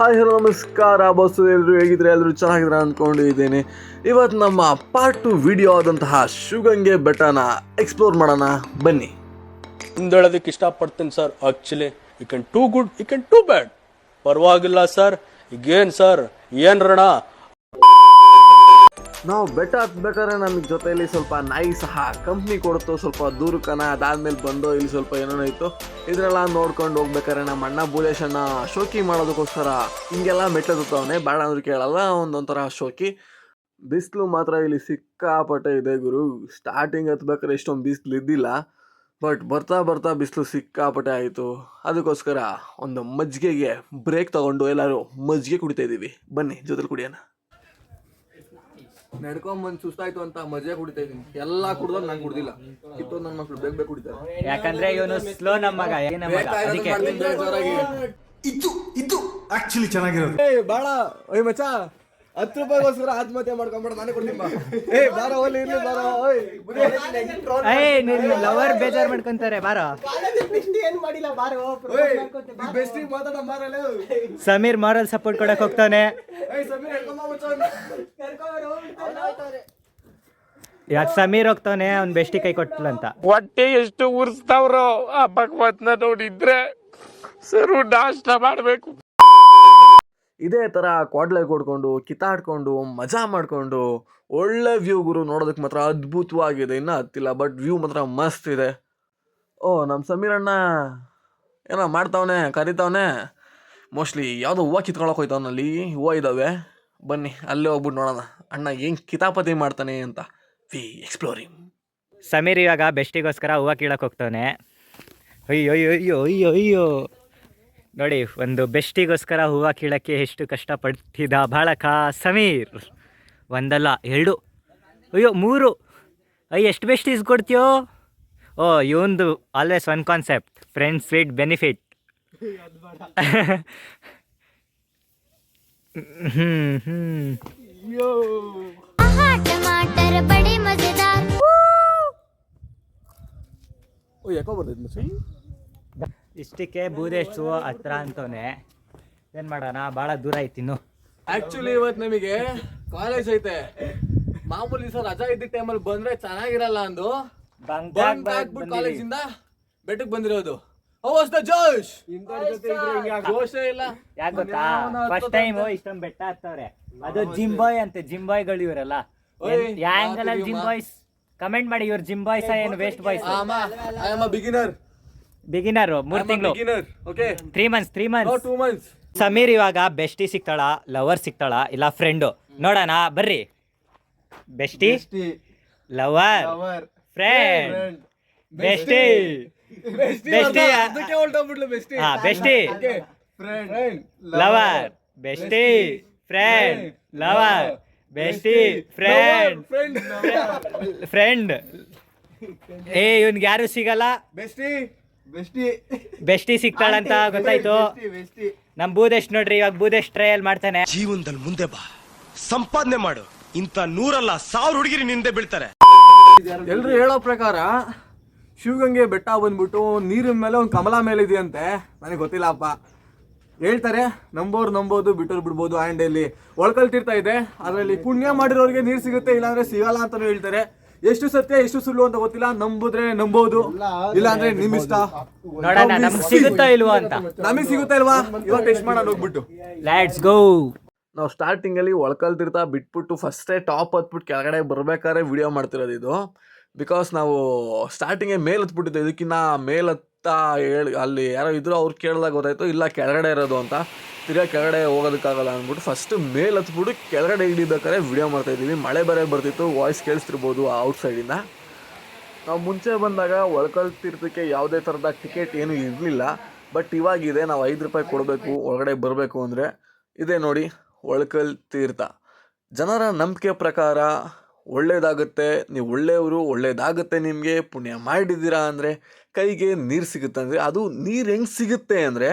Hi hello ನಮಸ್ಕಾರ bus, ಎಲ್ಲರೂ ಹೇಗಿದ್ರೆ ಎಲ್ಲರೂ ಚೆನ್ನಾಗಿದ್ರೆ ಅಂದ್ಕೊಂಡಿದ್ದೇನೆ. ಇವತ್ತು ನಮ್ಮ ಪಾರ್ಟ್ 2 ವಿಡಿಯೋ ಆದಂತಹ ಶಿವಗಂಗೆ ಬೆಟ್ಟನ ಎಕ್ಸ್ಪ್ಲೋರ್ ಮಾಡೋಣ ಬನ್ನಿ. ಹಿಂದೇಳೋದಕ್ಕೆ ಇಷ್ಟಪಡ್ತೀನಿ sir. Actually you can too good, you can too bad. ಪರವಾಗಿಲ್ಲ ಸರ್. ಈಗೇನು ಸರ್, ಏನು ರಣ, ನಾವು ಬೆಟ್ಟ ಹತ್ಬೇಕಾದ್ರೆ ನಮಗೆ ಜೊತೆಯಲ್ಲಿ ಸ್ವಲ್ಪ ನಾಯಿ ಸಹ ಕಂಪ್ನಿ ಕೊಡ್ತು. ಸ್ವಲ್ಪ ದೂರಕ್ಕನ ಅದಾದ್ಮೇಲೆ ಬಂದು ಇಲ್ಲಿ ಸ್ವಲ್ಪ ಏನೇನೋ ಇತ್ತು. ಇದನ್ನೆಲ್ಲ ನೋಡ್ಕೊಂಡು ಹೋಗ್ಬೇಕಾದ್ರೆ ನಮ್ಮ ಅಣ್ಣ ಬೂಲೇಶಣ್ಣ ಶೋಕಿ ಮಾಡೋದಕ್ಕೋಸ್ಕರ ಹಿಂಗೆಲ್ಲ ಮೆಟ್ಲತ್ತವನೆ. ಬೇಡ ಅಂದ್ರೆ ಕೇಳಲ್ಲ, ಒಂದೊಂಥರ ಶೋಕಿ. ಬಿಸಿಲು ಮಾತ್ರ ಇಲ್ಲಿ ಸಿಕ್ಕಾಪಟ್ಟೆ ಇದೆ ಗುರು. ಸ್ಟಾರ್ಟಿಂಗ್ ಹತ್ಬೇಕಾದ್ರೆ ಎಷ್ಟೊಂದು ಬಿಸಿಲು ಇದ್ದಿಲ್ಲ, ಬಟ್ ಬರ್ತಾ ಬರ್ತಾ ಬಿಸಿಲು ಸಿಕ್ಕಾಪಟ್ಟೆ ಆಯಿತು. ಅದಕ್ಕೋಸ್ಕರ ಒಂದು ಮಜ್ಜಿಗೆಗೆ ಬ್ರೇಕ್ ತಗೊಂಡು ಎಲ್ಲರೂ ಮಜ್ಜಿಗೆ ಕುಡಿತಾ ಇದ್ದೀವಿ. ಬನ್ನಿ ಜೊತೆಲಿ ಕುಡಿಯೋಣ. ನಡ್ಕೊಂಬಂದು ಸುಸ್ತಾಯ್ತು ಅಂತ ಮಜೆ ಕುಡಿತಾ ಇದೀನಿ. ಎಲ್ಲಾ ಕುಡ್ದಾಗ ನಾನು ಕುಡ್ದಿಲ್ಲ. ಕಿತ್ತೋದ್ ನನ್ನ ಮಕ್ಳು ಬೇಗ ಕುಡಿತಾರೆ. ಯಾಕಂದ್ರೆ ಇವನು ಸ್ಲೋ ನಮ್ಮ ಮಗ. ಇದು ಆಕ್ಚುಲಿ ಚೆನ್ನಾಗಿರೋದು. ಬಾಳ ಓಯ್ ಮಚ್ಚ, 10 ರೂಪಾಯಿಗೋಸ್ಕರ ಆತ್ಮಹತ್ಯೆ ಮಾಡ್ಕೊಂಡ್ಬೇಡ, ನಾನೇ ಕೊಡ್ತೀನಿ ಬಾ. ಬಾರ ಹೋಲಿ ಇರ್ಲಿ ಬಾರ. ಲವರ್ ಬೇಜಾರ್ ಮಾಡ್ಕೊಂತಾರೆ. ಬಾರೋ ಸಮೀರ್ ಮಾರಲ್ ಸಪೋರ್ಟ್ ಕೊಡಕ್ ಹೋಗ್ತಾನೆ. ಯಾಕೆ ಸಮೀರ್ ಹೋಗ್ತಾನೆ, ಅವ್ನ್ ಬೆಸ್ಟಿ ಕೈ ಕೊಟ್ಟಲಂತ. ಹೊಟ್ಟೆ ಎಷ್ಟು ಉರ್ಸ್ತಾವ್ರೋ ಆ ಭಗವತ್ನ ನೋಡಿದ್ರೆ ಸರು ನಾಷ್ಟ ಮಾಡ್ಬೇಕು. ಇದೇ ಥರ ಕ್ವಾಡ್ಲೆ ಕೊಡ್ಕೊಂಡು ಕಿತ್ತಾಡ್ಕೊಂಡು ಮಜಾ ಮಾಡಿಕೊಂಡು ಒಳ್ಳೆ ವ್ಯೂ ಗುರು. ನೋಡೋದಕ್ಕೆ ಮಾತ್ರ ಅದ್ಭುತವಾಗಿದೆ. ಇನ್ನೂ ಹತ್ತಿಲ್ಲ, ಬಟ್ ವ್ಯೂ ಮಾತ್ರ ಮಸ್ತ್ ಇದೆ. ನಮ್ಮ ಸಮೀರಣ್ಣ ಏನೋ ಮಾಡ್ತಾವನೆ, ಕರಿತಾವನೆ. ಮೋಸ್ಟ್ಲಿ ಯಾವುದೋ ಹೂವು ಕಿತ್ಕೊಳಕ್ಕೆ ಹೋಯ್ತಾವನಲ್ಲಿ. ಹೂವು ಇದ್ದಾವೆ, ಬನ್ನಿ ಅಲ್ಲೇ ಹೋಗ್ಬಿಟ್ಟು ನೋಡೋಣ ಅಣ್ಣ ಹೆಂಗೆ ಕಿತಾಪತಿ ಮಾಡ್ತಾನೆ ಅಂತ. V exploring. ಸಮೀರ್ ಇವಾಗ ಬೆಸ್ಟಿಗೋಸ್ಕರ ಹೂವು ಕೀಳಕ್ ಹೋಗ್ತಾನೆ. ಅಯ್ಯೋ ಅಯ್ಯೋ ಅಯ್ಯೋ ಅಯ್ಯೋ ಅಯ್ಯೋ ನೋಡಿ, ಒಂದು ಬೆಸ್ಟಿಗೋಸ್ಕರ ಹೂವು ಕೀಳಕ್ಕೆ ಎಷ್ಟು ಕಷ್ಟಪಡ್ತಿದ್ದ ಬಾಳಕ ಸಮೀರ್. ಒಂದಲ್ಲ 2, ಅಯ್ಯೋ 3. ಅಯ್ಯೋ ಎಷ್ಟು ಬೆಸ್ಟೀಸ್ ಕೊಡ್ತೀಯೋ. ಇವಂದು always one concept, friends with benefit. ಯಾಕೋ ಬರ್ತೈತೆ ಇಷ್ಟಕ್ಕೆ ಬೂದೇಶು ಹತ್ರ ಅಂತವನೆ. ಏನು ಮಾಡೋಣ, ಭಾಳ ದೂರ ಐತಿ ಇನ್ನು. ಆಕ್ಚುಲಿ ಇವತ್ತು ನಮಗೆ ಕಾಲೇಜ್ ಐತೆ. ಮಾಮೂಲಿ ಸರ್ ರಜಾ ಇದ್ದ ಟೈಮಲ್ಲಿ ಬಂದ್ರೆ ಚೆನ್ನಾಗಿರಲ್ಲ ಅಂದು ಕಾಲೇಜಿಂದ ಬೆಟ್ಟಕ್ಕೆ ಬಂದಿರೋದು. ಜೋಶ್ ಜೋಶೇ ಇಲ್ಲ. ಯಾಕೆ ಗೊತ್ತಾ, ಫಸ್ಟ್ ಟೈಮ್ ಇಷ್ಟೊಂದು ಬೆಟ್ಟ ಹತ್ತವ್ರೆ. ಅದು ಜಿಮ್ ಬಾಯ್ ಅಂತೆ. ಜಿಮ್ ಬಾಯ್ಗಳು ಇವರೆಲ್ಲ ಯಾಂಗಲ್ ಅಲ್ಲಿ ಜಿಮ್ ಬಾಯ್ಸ್. ಕಮೆಂಟ್ ಮಾಡಿ, ಇವ್ರು ಜಿಮ್ ಬಾಯ್ಸ್ ಏನು ವೇಸ್ಟ್ ಬಾಯ್ಸ್? ಬಿಗಿನರ್. 3 ತಿಂಗಳು, 3 ಮಂತ್ಸ್. ಸಮೀರ್ ಇವಾಗ ಬೆಸ್ಟಿ ಸಿಗ್ತಾಳ, ಲವರ್ ಸಿಗ್ತಾಳ, ಇಲ್ಲ ಫ್ರೆಂಡು? ನೋಡೋಣ ಬರ್ರಿ. Bestie, lover, friend, bestie, bestie, bestie, lover, bestie, friend, lover, bestie, friend. ಇವನ್ಗೆ ಯಾರು ಸಿಗಲ್ಲ. ಬೆಸ್ಟಿ ಸಿಗ್ತಾಳಂತ ಗೊತ್ತಾಯ್ತು. ನಮ್ ಬೂದೇಶ್ ನೋಡ್ರಿ, ಇವಾಗ ಬೂದೇಶ್ ಟ್ರಯಲ್ ಮಾಡ್ತಾನೆ. ಜೀವನದಲ್ಲಿ ಮುಂದೆ ಬಾ, ಸಂಪಾದನೆ ಮಾಡು. ಇಂತ 100 ಅಲ್ಲ 1000 ಹುಡುಗಿರಿ ನಿಂದೆ ಬೀಳ್ತಾರೆ. ಎಲ್ರು ಹೇಳೋ ಪ್ರಕಾರ ಶಿವಗಂಗೆ ಬೆಟ್ಟ ಬಂದ್ಬಿಟ್ಟು ನೀರಿನ ಮೇಲೆ ಒಂದು ಕಮಲ ಮೇಲೆ ಇದೆಯಂತೆ. ನನಗೆ ಗೊತ್ತಿಲ್ಲಪ್ಪ, ಹೇಳ್ತಾರೆ. ನಂಬೋದು, ಬಿಟ್ಟೋರು ಬಿಡ್ಬೋದು. ಆ್ಯಂಡ್ ಇಲ್ಲಿ ಒಳ್ಕಲ್ತಿರ್ತಾ ಇದೆ. ಅದರಲ್ಲಿ ಪುಣ್ಯ ಮಾಡಿರೋರಿಗೆ ನೀರು ಸಿಗುತ್ತೆ, ಇಲ್ಲಾಂದ್ರೆ ಸಿಗಲ್ಲ ಅಂತಾನು ಹೇಳ್ತಾರೆ. ಎಷ್ಟು ಸತ್ಯ ಎಷ್ಟು ಸುಳ್ಳು ಅಂತ ಗೊತ್ತಿಲ್ಲ. ನಂಬುದ್ರೆ ನಂಬೋದು, ಇಲ್ಲ ಅಂದ್ರೆ ನಿಮ್ ಇಷ್ಟ. ನೋಡೋಣ ನಮ್ಗೆ ಸಿಗುತ್ತಾ ಇಲ್ವಾ ಅಂತ. ನಮಗೆ ಸಿಗುತ್ತಾ ಇಲ್ವಾ ಇವಾಗ ಟೆಸ್ಟ್ ಮಾಡೋಣ ಹೋಗ್ಬಿಟ್ಟು. Let's go. ನಾವು ಸ್ಟಾರ್ಟಿಂಗಲ್ಲಿ ಒಳ್ಕಲ್ತಿರ್ತಾ ಬಿಟ್ಬಿಟ್ಟು ಫಸ್ಟೇ ಟಾಪ್ ಹತ್ಬಿಟ್ಟು ಕೆಳಗಡೆ ಬರ್ಬೇಕಾದ್ರೆ ವಿಡಿಯೋ ಮಾಡ್ತಿರೋದು ಇದು. ಬಿಕಾಸ್ ನಾವು ಸ್ಟಾರ್ಟಿಂಗೇ ಮೇಲೆ ಹತ್ಬಿಟ್ಟಿದ್ದೆ. ಇದಕ್ಕಿನ್ನ ಮೇಲತ್ತಾ ಅಲ್ಲಿ ಯಾರೋ ಇದ್ರು, ಅವ್ರು ಕೇಳಿದಾಗ ಗೊತ್ತಾಯ್ತು ಇಲ್ಲ ಕೆಳಗಡೆ ಇರೋದು ಅಂತ. ತಿರ್ಗಾ ಕೆಳಗಡೆ ಹೋಗೋದಕ್ಕಾಗಲ್ಲ ಅಂದ್ಬಿಟ್ಟು ಫಸ್ಟ್ ಮೇಲೆ ಹತ್ಬಿಟ್ಟು ಕೆಳಗಡೆ ಹಿಡಿಬೇಕಾದ್ರೆ ವಿಡಿಯೋ ಮಾಡ್ತಾಯಿದ್ದೀವಿ. ಮಳೆ ಬರೇ ಬರ್ತಿತ್ತು, ವಾಯ್ಸ್ ಕೇಳಿಸ್ತಿರ್ಬೋದು ಔಟ್ಸೈಡಿಂದ. ನಾವು ಮುಂಚೆ ಬಂದಾಗ ಒಳ್ಕಲ್ತಿರ್ದಕ್ಕೆ ಯಾವುದೇ ಥರದ ಟಿಕೆಟ್ ಏನೂ ಇರಲಿಲ್ಲ, ಬಟ್ ಇವಾಗಿದೆ. ನಾವು 5 ರೂಪಾಯಿ ಕೊಡಬೇಕು ಒಳಗಡೆ ಬರಬೇಕು ಅಂದರೆ. ಇದೇ ನೋಡಿ ಒಳ್ಕಲ್ ತೀರ್ಥ. ಜನರ ನಂಬಿಕೆ ಪ್ರಕಾರ ಒಳ್ಳೇದಾಗುತ್ತೆ, ನೀವು ಒಳ್ಳೆಯವರು, ಒಳ್ಳೇದಾಗುತ್ತೆ, ನಿಮಗೆ ಪುಣ್ಯ ಮಾಡಿದ್ದೀರಾ ಅಂದರೆ ಕೈಗೆ ನೀರು ಸಿಗುತ್ತೆ. ಅಂದರೆ ಅದು ನೀರು ಹೆಂಗೆ ಸಿಗುತ್ತೆ ಅಂದರೆ,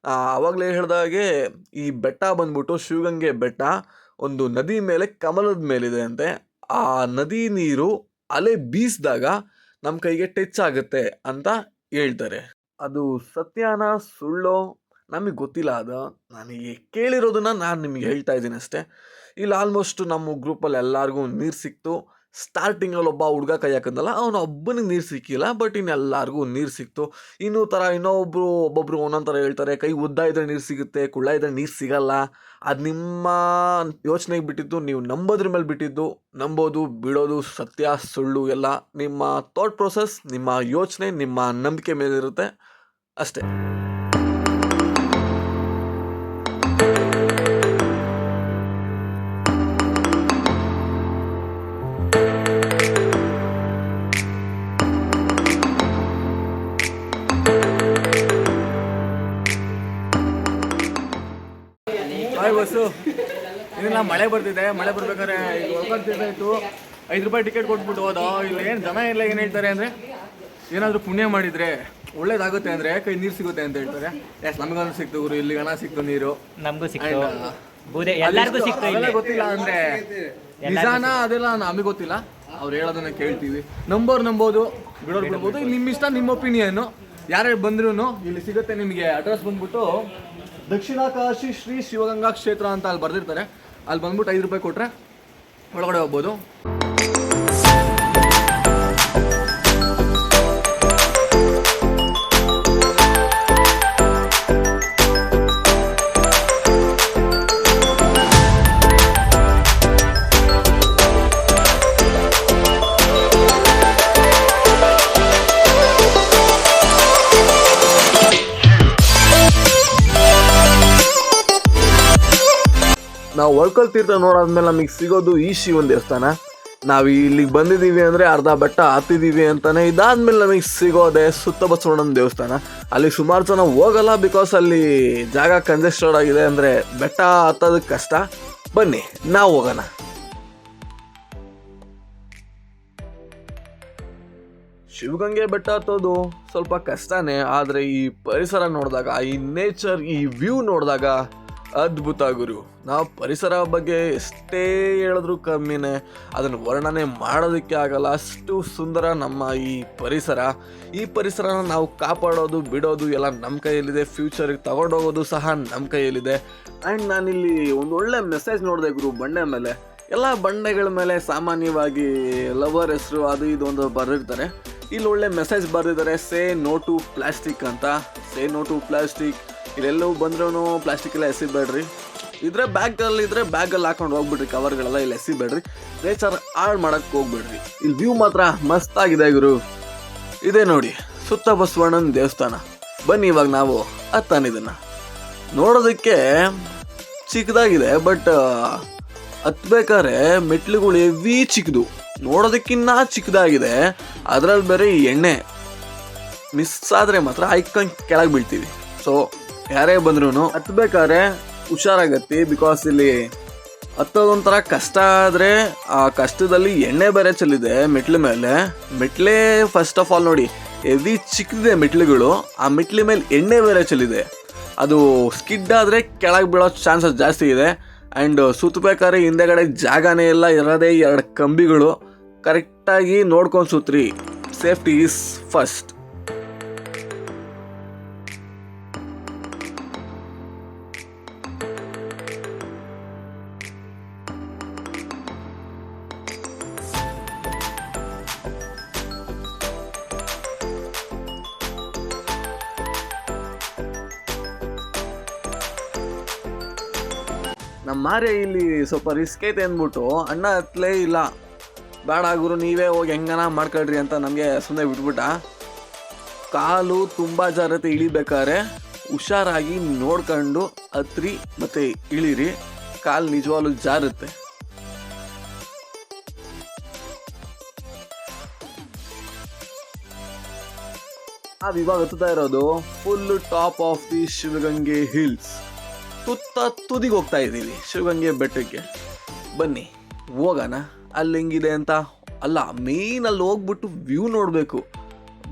ಆವಾಗಲೇ ಹೇಳಿದಾಗೆ ಈ ಬೆಟ್ಟ ಬಂದ್ಬಿಟ್ಟು ಶಿವಗಂಗೆ ಬೆಟ್ಟ ಒಂದು ನದಿ ಮೇಲೆ ಕಮಲದ ಮೇಲಿದೆ ಅಂತೆ. ಆ ನದಿ ನೀರು ಅಲೆ ಬೀಸಿದಾಗ ನಮ್ಮ ಕೈಗೆ ಟಚ್ ಆಗುತ್ತೆ ಅಂತ ಹೇಳ್ತಾರೆ. ಅದು ಸತ್ಯನ ಸುಳ್ಳೋ ನಮಗೆ ಗೊತ್ತಿಲ್ಲ ಅದು. ನನಗೆ ಕೇಳಿರೋದನ್ನ ನಾನು ನಿಮಗೆ ಹೇಳ್ತಾ ಇದ್ದೀನಿ ಅಷ್ಟೇ. ಇಲ್ಲಿ ಆಲ್ಮೋಸ್ಟ್ ನಮ್ಮ ಗ್ರೂಪಲ್ಲಿ ಎಲ್ಲರಿಗೂ ನೀರು ಸಿಕ್ತು. ಸ್ಟಾರ್ಟಿಂಗಲ್ಲಿ ಒಬ್ಬ ಹುಡುಗ ಕೈ ಹಾಕಿದ್ನಲ್ಲ, ಅವನು ಒಬ್ಬನಿಗೆ ನೀರು ಸಿಕ್ಕಿಲ್ಲ, ಬಟ್ ಇನ್ನೆಲ್ಲರಿಗೂ ನೀರು ಸಿಕ್ತು. ಒಬ್ಬೊಬ್ಬರು ಒಂದೊಂದು ಥರ ಹೇಳ್ತಾರೆ, ಕೈ ಉದ್ದ ಇದ್ದರೆ ನೀರು ಸಿಗುತ್ತೆ, ಕುಳ್ಳ ಇದ್ದರೆ ನೀರು ಸಿಗಲ್ಲ. ಅದು ನಿಮ್ಮ ಯೋಚನೆಗೆ ಬಿಟ್ಟಿದ್ದು, ನೀವು ನಂಬೋದ್ರ ಮೇಲೆ ಬಿಟ್ಟಿದ್ದು. ನಂಬೋದು ಬಿಡೋದು ಸತ್ಯ ಸುಳ್ಳು ಎಲ್ಲ ನಿಮ್ಮ ಥಾಟ್ ಪ್ರೊಸೆಸ್, ನಿಮ್ಮ ಯೋಚನೆ, ನಿಮ್ಮ ನಂಬಿಕೆ ಮೇಲಿರುತ್ತೆ ಅಷ್ಟೇ. ಹಾಯ್ ಬಸ್ಸು, ಇದೆಲ್ಲ ಮಳೆ ಬರ್ತಿದೆ. ಮಳೆ ಬರ್ಬೇಕಾದ್ರೆ ಈಗ ಹೊರ್ಕೊಳ್ತಿದ್ದಾಯಿತು. 5 ರೂಪಾಯಿ ಟಿಕೆಟ್ ಕೊಟ್ಬಿಟ್ಟು ಹೋದೋ. ಇಲ್ಲಿ ಏನು ಜನ ಎಲ್ಲ ಏನು ಹೇಳ್ತಾರೆ ಅಂದರೆ, ಏನಾದರೂ ಪುಣ್ಯ ಮಾಡಿದರೆ ಒಳ್ಳೇದಾಗುತ್ತೆ ಅಂದರೆ ಕೈ ನೀರು ಸಿಗುತ್ತೆ ಅಂತ ಹೇಳ್ತಾರೆ. ನಮಗಂತೂ ಸಿಕ್ತು ಗುರು, ಇಲ್ಲಿ ಗಣ ಸಿಕ್ತು ನೀರು. ನಮಗೂ ಸಿಕ್ತು, ಬೂದೆ ಎಲ್ಲರಿಗೂ ಸಿಕ್ತು. ಅದೆಲ್ಲ ಗೊತ್ತಿಲ್ಲ ಅಂದರೆ ನಿಜಾನ ಅದೆಲ್ಲ ನಮಗೆ ಗೊತ್ತಿಲ್ಲ. ಅವ್ರು ಹೇಳೋದನ್ನ ಕೇಳ್ತೀವಿ. ನಂಬೋದು, ಬಿಡೋರು ಬಿಡ್ಬೋದು. ಇಲ್ಲಿ ನಿಮ್ಮ ಇಷ್ಟ, ನಿಮ್ಮ ಒಪಿನಿಯನ್ನು. ಯಾರ್ಯಾರು ಬಂದ್ರೂ ಇಲ್ಲಿ ಸಿಗುತ್ತೆ ನಿಮಗೆ. ಅಡ್ರೆಸ್ ಬಂದ್ಬಿಟ್ಟು ದಕ್ಷಿಣ ಕಾಶಿ ಶ್ರೀ ಶಿವಗಂಗಾ ಕ್ಷೇತ್ರ ಅಂತ ಅಲ್ಲಿ ಬರ್ದಿರ್ತಾರೆ. ಅಲ್ಲಿ ಬಂದ್ಬಿಟ್ಟು 5 ರೂಪಾಯಿ ಕೊಟ್ಟರೆ ಒಳಗಡೆ ಹೋಗ್ಬೋದು. ನಾವು ಒಳ್ಕಲ್ ತೀರ್ಥ ನೋಡಾದ್ಮೇಲೆ ನಮಗೆ ಸಿಗೋದು ಈ ಶಿವನ ದೇವಸ್ಥಾನ. ನಾವು ಇಲ್ಲಿಗೆ ಬಂದಿದ್ದೀವಿ ಅಂದರೆ ಅರ್ಧ ಬೆಟ್ಟ ಹತ್ತಿದ್ದೀವಿ ಅಂತಾನೆ. ಇದಾದ್ಮೇಲೆ ನಮಗೆ ಸಿಗೋದೆ ಸುತ್ತ ಬಸವಣ್ಣನ ದೇವಸ್ಥಾನ. ಅಲ್ಲಿ ಸುಮಾರು ಜನ ಹೋಗಲ್ಲ, ಬಿಕಾಸ್ ಅಲ್ಲಿ ಜಾಗ ಕಂಜೆಸ್ಟೆಡ್ ಆಗಿದೆ, ಅಂದರೆ ಬೆಟ್ಟ ಹತ್ತೋದಕ್ಕೆ ಕಷ್ಟ. ಬನ್ನಿ ನಾವು ಹೋಗೋಣ. ಶಿವಗಂಗೆ ಬೆಟ್ಟ ಹತ್ತೋದು ಸ್ವಲ್ಪ ಕಷ್ಟನೇ, ಆದರೆ ಈ ಪರಿಸರ ನೋಡಿದಾಗ, ಈ ನೇಚರ್, ಈ ವ್ಯೂ ನೋಡಿದಾಗ ಅದ್ಭುತ ಗುರು. ನಾವು ಪರಿಸರ ಬಗ್ಗೆ ಎಷ್ಟೇ ಹೇಳಿದ್ರು ಕಮ್ಮಿನೇ, ಅದನ್ನು ವರ್ಣನೆ ಮಾಡೋದಕ್ಕೆ ಆಗಲ್ಲ. ಅಷ್ಟು ಸುಂದರ ನಮ್ಮ ಈ ಪರಿಸರ. ಈ ಪರಿಸರನ ನಾವು ಕಾಪಾಡೋದು ಬಿಡೋದು ಎಲ್ಲ ನಮ್ಮ ಕೈಯಲ್ಲಿದೆ. ಫ್ಯೂಚರಿಗೆ ತಗೊಂಡೋಗೋದು ಸಹ ನಮ್ಮ ಕೈಯಲ್ಲಿದೆ. ಆ್ಯಂಡ್ ನಾನಿಲ್ಲಿ ಒಂದು ಒಳ್ಳೆ ಮೆಸೇಜ್ ನೋಡಿದೆ ಗುರು, ಬಂಡೆ ಮೇಲೆ. ಎಲ್ಲ ಬಂಡೆಗಳ ಮೇಲೆ ಸಾಮಾನ್ಯವಾಗಿ ಲವರ್ ಹೆಸರು ಅದು ಇದು ಒಂದು ಬರೆದಿರ್ತಾರೆ. ಇಲ್ಲಿ ಒಳ್ಳೆ ಮೆಸೇಜ್ ಬರೆದಿದ್ದಾರೆ, ಸೇ ನೋ ಟು ಪ್ಲಾಸ್ಟಿಕ್ ಅಂತ. Say no to plastic. ಇಲ್ಲೆಲ್ಲೂ ಬಂದ್ರೂ ಪ್ಲಾಸ್ಟಿಕ್ ಎಲ್ಲ ಎಸಿಬೇಡ್ರಿ. ಇದ್ರೆ ಬ್ಯಾಗಲ್ಲಿ ಇದ್ರೆ ಬ್ಯಾಗಲ್ಲಿ ಹಾಕೊಂಡು ಹೋಗ್ಬಿಡ್ರಿ, ಕವರ್ಗಳೆಲ್ಲ ಇಲ್ಲಿ ಎಸಿಬೇಡ್ರಿ. ನೇಚರ್ ಹಾಳು ಮಾಡಕ್ಕೆ ಹೋಗ್ಬೇಡ್ರಿ. ಇಲ್ಲಿ ವ್ಯೂ ಮಾತ್ರ ಮಸ್ತಾಗಿದೆ ಗುರು. ಇದೇ ನೋಡಿ ಸುತ್ತ ಬಸವಣ್ಣನ ದೇವಸ್ಥಾನ. ಬನ್ನಿ ಇವಾಗ ನಾವು ಹತ್ತಾನಿದನ್ನ. ನೋಡೋದಕ್ಕೆ ಚಿಕ್ಕದಾಗಿದೆ, ಬಟ್ ಹತ್ಬೇಕಾದ್ರೆ ಮೆಟ್ಲುಗಳು ಹೆವಿ ಚಿಕ್ಕದು, ನೋಡೋದಕ್ಕಿನ್ನ ಚಿಕ್ಕದಾಗಿದೆ. ಅದರಲ್ಲಿ ಬೇರೆ ಎಣ್ಣೆ ಮಿಸ್ ಆದರೆ ಮಾತ್ರ ಐಕನ್ ಕೆಳಗೆ ಬೀಳ್ತೀವಿ. ಸೊ ಯಾರೇ ಬಂದ್ರೂ ಹತ್ಬೇಕಾದ್ರೆ ಹುಷಾರಾಗತ್ತಿ, ಬಿಕಾಸ್ ಇಲ್ಲಿ ಹತ್ತೋದೊಂಥರ ಕಷ್ಟ. ಆದರೆ ಆ ಕಷ್ಟದಲ್ಲಿ ಎಣ್ಣೆ ಬೇರೆ ಚೆಲ್ಲಿದೆ ಮೆಟ್ಲ ಮೇಲೆ. ಮೆಟ್ಲೇ ಫಸ್ಟ್ ಆಫ್ ಆಲ್ ನೋಡಿ ಹೆವಿ ಚಿಕ್ಕದಿದೆ ಮೆಟ್ಲುಗಳು. ಆ ಮೆಟ್ಲ ಮೇಲೆ ಎಣ್ಣೆ ಬೇರೆ ಚೆಲ್ಲಿದೆ. ಅದು ಸ್ಕಿಡ್ ಆದರೆ ಕೆಳಗೆ ಬೀಳೋ ಚಾನ್ಸಸ್ ಜಾಸ್ತಿ ಇದೆ. ಆ್ಯಂಡ್ ಸುತ್ತಬೇಕಾದ್ರೆ ಹಿಂದೆಗಡೆ ಜಾಗನೇ ಇಲ್ಲ, ಇರೋದೇ 2 ಕಂಬಿಗಳು. ಕರೆಕ್ಟಾಗಿ ನೋಡ್ಕೊಂಡು ಸುತ್ರಿ. Safety is first. ನಮ್ಮ ಮಾರೇ ಇಲ್ಲಿ ಸ್ವಲ್ಪ ರಿಸ್ಕ್ ಐತೆ ಅಂದ್ಬಿಟ್ಟು ಅಣ್ಣ ಹತ್ತಲೇ ಇಲ್ಲ. ಬೇಡ ಗುರು, ನೀವೇ ಹೋಗಿ ಹೆಂಗನ ಮಾಡ್ಕೊಳ್ರಿ ಅಂತ ನಮಗೆ ಸುಮ್ಮನೆ ಬಿಟ್ಬಿಟ್ಟ. ಕಾಲು ತುಂಬ ಜಾರತೆ ಇಳಿಬೇಕಾದ್ರೆ ಹುಷಾರಾಗಿ ನೋಡ್ಕೊಂಡು ಹತ್ರಿ ಮತ್ತು ಇಳಿರಿ. ಕಾಲು ನಿಜವಾಗ್ಲೂ ಜಾರುತ್ತೆ. ಇವಾಗ ಹತ್ತುತ್ತಾ ಇರೋದು full top of the Shivagange hills. ತುದಿಗೆ ಹೋಗ್ತಾ ಇದ್ದೀವಿ ಶಿವಗಂಗೆ ಬೆಟ್ಟಕ್ಕೆ. ಬನ್ನಿ ಹೋಗೋಣ. ಅಲ್ಲಿ ಹೆಂಗಿದೆ ಅಂತ ಅಲ್ಲ, ಮೇನ್ ಅಲ್ಲಿ ಹೋಗ್ಬಿಟ್ಟು ವ್ಯೂ ನೋಡಬೇಕು.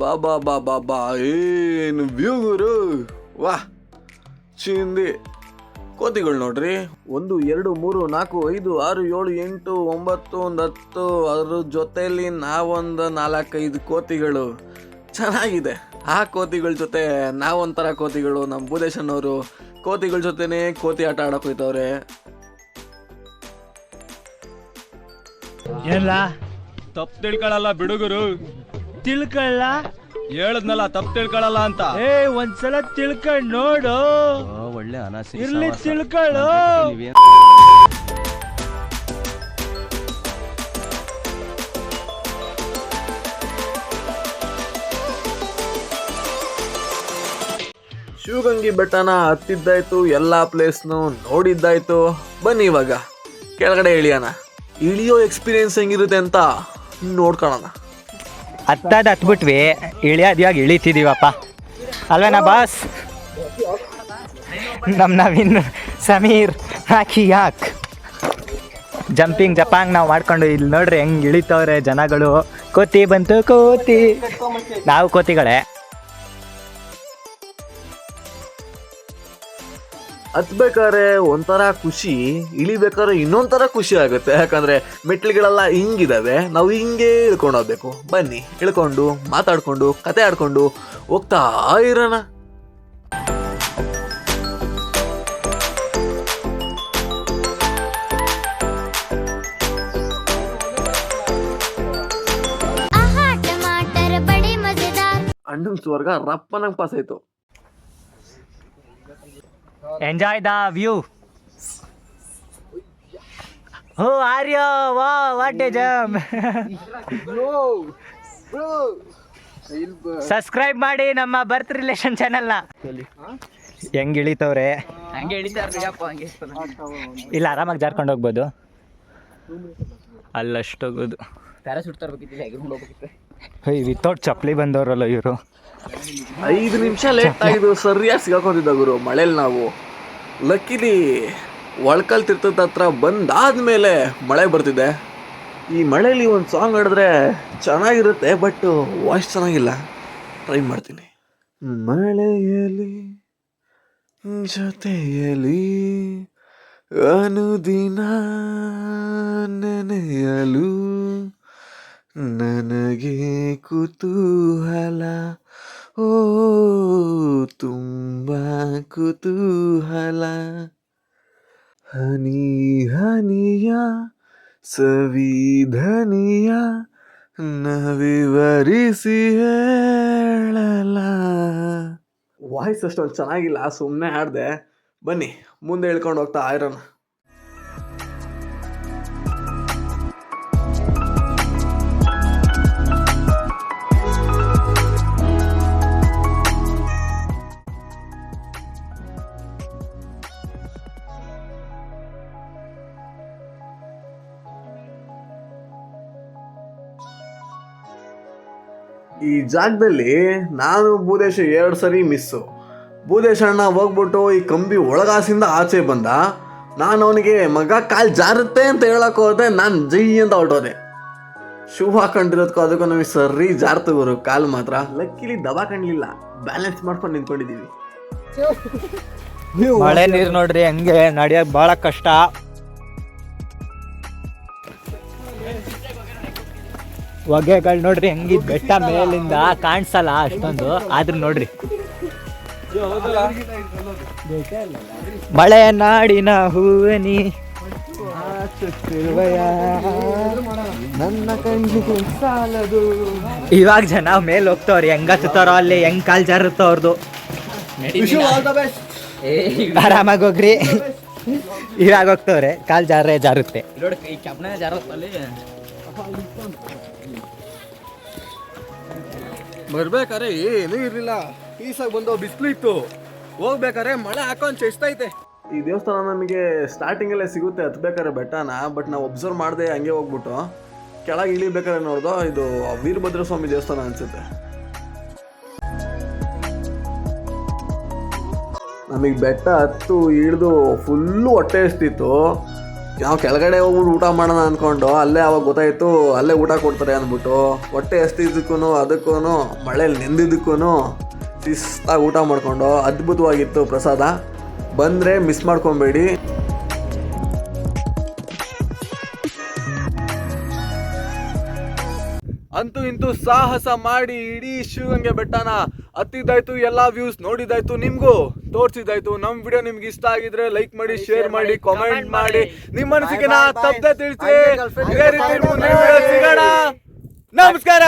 ಬಾಬಾ ಬಾ ಬಾ ಬಾ ಏನು ವ್ಯೂ ಗುರು, ವಾಹ್ ಚಿಂದಿ. ಕೋತಿಗಳು ನೋಡ್ರಿ, 1 2 3 4 5 6 7 8 9 1 10. ಅದ್ರ ಜೊತೆಯಲ್ಲಿ ನಾವೊಂದು 4-5 ಕೋತಿಗಳು. ಚೆನ್ನಾಗಿದೆ. ಆ ಕೋತಿಗಳ ಜೊತೆ ನಾವೊಂಥರ ಕೋತಿಗಳು, ನಮ್ಮ ಭೂದೇಶನವರು ಕೋತಿಗಳ ಜೊತೆನೇ ಕೋತಿ ಆಟ ಆಡೋಕೆ ಹೋಯ್ತವ್ರೆ. ಏನಿಲ್ಲ ತಪ್ಪು ತಿಳ್ಕೊಳಲ್ಲ ಬಿಡುಗರು. ತಿಳ್ಕೊಳ್ಳ ಹೇಳದ್ನಲ್ಲ ತಪ್ಪು ತಿಳ್ಕೊಳಲ್ಲ ಅಂತ. ಒಂದ್ಸಲ ತಿಳ್ಕೊಂಡ್ ನೋಡು. ಒಳ್ಳೆ ಅನಾಸಿ ಇರ್ಲಿ ತಿಳ್ಕೊಳ್ಳು. ಶಿವಗಂಗೆ ಬೆಟ್ಟನ ಹತ್ತಿದ್ದಾಯ್ತು, ಎಲ್ಲ ಪ್ಲೇಸ್ನು ನೋಡಿದ್ದಾಯ್ತು. ಬನ್ನಿ ಇವಾಗ ಕೆಳಗಡೆ ಇಳಿಯೋಣ. ಇಳಿಯೋ ಎಕ್ಸ್ಪೀರಿಯನ್ಸ್ ಹೆಂಗಿರುತ್ತೆ ಅಂತ ನೋಡ್ಕೊಳ್ಳೋಣ. ಹತ್ಬಿಟ್ವಿ, ಇಳಿಯೋದು ಇವಾಗ ಇಳಿತಿದೀವಪ್ಪ ಅಲ್ವೇನಾ ಬಾಸ್? ನಮ್ಮ ನವೀನ್ ಸಮೀರ್ ಹಾಕಿ ಜಂಪಿಂಗ್ ಜಪಾಂಗ್ ನಾವು ಮಾಡ್ಕೊಂಡು ಇಲ್ಲಿ ನೋಡ್ರಿ ಹೆಂಗೆ ಇಳಿತವ್ರೆ ಜನಗಳು. ಕೋತಿ ಬಂತು ಕೋತಿ, ನಾವು ಕೋತಿಗಳೇ. ಹತ್ಬೇಕಾದ್ರೆ ಒಂಥರ ಖುಷಿ, ಇಳಿಬೇಕಾದ್ರೆ ಇನ್ನೊಂಥರ ಖುಷಿ ಆಗುತ್ತೆ. ಯಾಕಂದ್ರೆ ಮೆಟ್ಲುಗಳೆಲ್ಲ ಹಿಂಗಿದಾವೆ, ನಾವು ಹಿಂಗೆ ಇಳ್ಕೊಂಡು ಹೋಗ್ಬೇಕು. ಬನ್ನಿ ಇಳ್ಕೊಂಡು ಮಾತಾಡ್ಕೊಂಡು ಕತೆ ಆಡ್ಕೊಂಡು ಹೋಗ್ತಾ ಇರೋಣ. ಅಣ್ಣನ್ ಸ್ವರ್ಗ ರಪ್ಪನಂಗ್ ಪಾಸ್ ಆಯ್ತು. Enjoy the view. Oh Arya, ವಾ ವಾಟ್ ಎ ಜಂಪ್. ಸಬ್ಸ್ಕ್ರೈಬ್ ಮಾಡಿ ನಮ್ಮ ಬರ್ತ್ ರಿಲೇಷನ್ ಚಾನೆಲ್ನ. ಹೆಂಗ್ ಇಳಿತವ್ರೆ, ಇಲ್ಲ ಆರಾಮಾಗಿ ಜಾರ್ಕೊಂಡು ಹೋಗ್ಬೋದು. ಅಲ್ಲಷ್ಟೋಗೋದು ವಿತೌಟ್ ಚಪ್ಪಲಿ ಬಂದವರಲ್ಲ ಇವರು. 5 ನಿಮಿಷ ಲೇಟ್ ಆಗಿದ್ದು ಸರಿಯಾಗಿ ಸಿಗಾಕೊಂಡಿದ್ದ ಗುರು ಮಳೇಲಿ. ನಾವು ಲಕ್ಕಿಲಿ ಒಳ್ಕಲ್ ತೀರ್ಥದ ಹತ್ರ ಬಂದಾದ್ಮೇಲೆ ಮಳೆ ಬರ್ತಿದೆ. ಈ ಮಳೇಲಿ ಒಂದು ಸಾಂಗ್ ಹಾಡಿದ್ರೆ ಚೆನ್ನಾಗಿರುತ್ತೆ, ಬಟ್ ವಾಯ್ಸ್ ಚೆನ್ನಾಗಿಲ್ಲ. ಟ್ರೈ ಮಾಡ್ತೀನಿ. ಮಳೆಯಲ್ಲಿ ಜೊತೆಯಲ್ಲಿ ಅನುದಿನ ನೆನೆಯಲು ನನಗೆ ಕುತೂಹಲ, ಓ ತುಂಬ ಕುತೂಹಲ. ಹನಿ ಹನಿಯ ಸವಿಧನಿಯ ನವಿವರಿಸಿ ಹೇಳಲ. ವಾಯ್ಸ್ ಅಷ್ಟೊಂದು ಚೆನ್ನಾಗಿಲ್ಲ, ಸುಮ್ಮನೆ ಹಾಡಿದೆ. ಬನ್ನಿ ಮುಂದೆ ಹೇಳ್ಕೊಂಡು ಹೋಗ್ತಾ ಇರೋಣ. ಈ ಜಾಗದಲ್ಲಿ ನಾನು ಭೂದೇಶ 2 ಸರಿ ಮಿಸ್ಸು. ಭೂದೇಶ ಅಣ್ಣ ಹೋಗ್ಬಿಟ್ಟು ಈ ಕಂಬಿ ಒಳಗಾಸಿಂದ ಆಚೆ ಬಂದ. ನಾನು ಅವನಿಗೆ ಮಗ ಕಾಲು ಜಾರುತ್ತೆ ಅಂತ ಹೇಳಕ್ ಹೋದೆ, ನಾನು ಜೈ ಅಂತ ಹೊರಟೋದೆ. ಶೂ ಹಾಕೊಂಡಿರೋದಕ್ಕೂ ಅದಕ್ಕೂ ನಮಗೆ ಸರಿ ಜಾರ್ತು ಗುರು ಕಾಲು ಮಾತ್ರ. ಲಕ್ಕಿಲಿ ದಬಾ ಕಂಡ್ಲಿಲ್ಲ, ಬ್ಯಾಲೆನ್ಸ್ ಮಾಡ್ಕೊಂಡು ನಿಂತ್ಕೊಂಡಿದ್ದೀವಿ. ಮಳೆ ನೀರು ನೋಡ್ರಿ ಹಂಗೆ ನಡೆಯೋಕೆ ಭಾಳ ಕಷ್ಟ. ಹೊಗೆಗಳು ನೋಡ್ರಿ ಹೆಂಗಿದ್ ಬೆಟ್ಟ ಮೇಲಿಂದ ಕಾಣಿಸಲ್ಲ ಅಷ್ಟೊಂದು, ಆದ್ರೂ ನೋಡ್ರಿ ಮಳೆ ನಾಡಿನ ಹೂವನಿ ನನ್ನ ಕಣ್ಣಿಗೆ ಸಾಲದು. ಇವಾಗ ಜನ ಮೇಲೆ ಹೋಗ್ತವ್ರಿ, ಹೆಂಗ ಹತ್ತುತ್ತಾರೋ ಅಲ್ಲಿ ಹೆಂಗ್ ಕಾಲ್ ಜಾರುತ್ತೋ ಅವ್ರದ್ದು. ಆರಾಮಾಗಿ ಹೋಗ್ರಿ. ಇವಾಗ ಹೋಗ್ತವ್ರೆ, ಕಾಲ್ ಜಾರುತ್ತೆ. ಬರ್ಬೇಕಾರೆ ಏನೂ ಇರ್ಲಿಲ್ಲ, ಪೀಸಾಗಿ ಬಂದು ಬಿಸಿಲು ಇತ್ತು. ಹೋಗ್ಬೇಕಾರೆ ಮಳೆ ಹಾಕೊಂಡು ಚೆಸ್ತೈತೆ. ಈ ದೇವಸ್ಥಾನ ನಮಗೆ ಸ್ಟಾರ್ಟಿಂಗಲ್ಲೇ ಸಿಗುತ್ತೆ ಹತ್ಬೇಕಾದ್ರೆ ಬೆಟ್ಟನ, ಬಟ್ ನಾವು ಅಬ್ಸರ್ವ್ ಮಾಡದೆ ಹಂಗೆ ಹೋಗ್ಬಿಟ್ಟು ಕೆಳಗೆ ಇಳಿಬೇಕಾದ್ರೆ ನೋಡ್ದೋ ಇದು ವೀರಭದ್ರ ಸ್ವಾಮಿ ದೇವಸ್ಥಾನ ಅನ್ಸುತ್ತೆ. ನಮಗೆ ಬೆಟ್ಟ ಹತ್ತು ಇಳಿದು ಫುಲ್ಲು ಹೊಟ್ಟೆ ಎಷ್ಟಿತ್ತು. ನಾವು ಕೆಳಗಡೆ ಹೋಗ್ಬಿಟ್ಟು ಊಟ ಮಾಡೋಣ ಅಂದ್ಕೊಂಡು ಅಲ್ಲೇ ಅವಾಗ ಗೊತ್ತಾಯಿತು ಅಲ್ಲೇ ಊಟ ಕೊಡ್ತಾರೆ ಅಂದ್ಬಿಟ್ಟು. ಹೊಟ್ಟೆ ಎಷ್ಟಿದ್ದಕ್ಕೂ ಅದಕ್ಕೂ ಮಳೇಲಿ ನೆಂದಿದ್ದಕ್ಕೂ ಶಿಸ್ತಾಗಿ ಊಟ ಮಾಡಿಕೊಂಡು ಅದ್ಭುತವಾಗಿತ್ತು ಪ್ರಸಾದ. ಬಂದರೆ ಮಿಸ್ ಮಾಡ್ಕೊಬೇಡಿ. ಅಂತೂ ಇಂತೂ ಸಾಹಸ ಮಾಡಿ ಇಡೀ ಶಿವಗಂಗೆ ಬೆಟ್ಟನ ಹತ್ತಿದ್ದಾಯ್ತು, ಎಲ್ಲಾ ವ್ಯೂಸ್ ನೋಡಿದಾಯ್ತು, ನಿಮ್ಗೂ ತೋರಿಸಿದಾಯ್ತು. ನಮ್ ವಿಡಿಯೋ ನಿಮ್ಗೆ ಇಷ್ಟ ಆಗಿದ್ರೆ ಲೈಕ್ ಮಾಡಿ, ಶೇರ್ ಮಾಡಿ, ಕಾಮೆಂಟ್ ಮಾಡಿ, ನಿಮ್ಮ ಅನಿಸಿಕೆನ ತಪ್ಪದೆ ತಿಳಿಸಿ. ಇದೇ ರೀತಿ ಮುಂದಿನ ವಿಡಿಯೋ ಸಿಗೋಣ. ನಮಸ್ಕಾರ.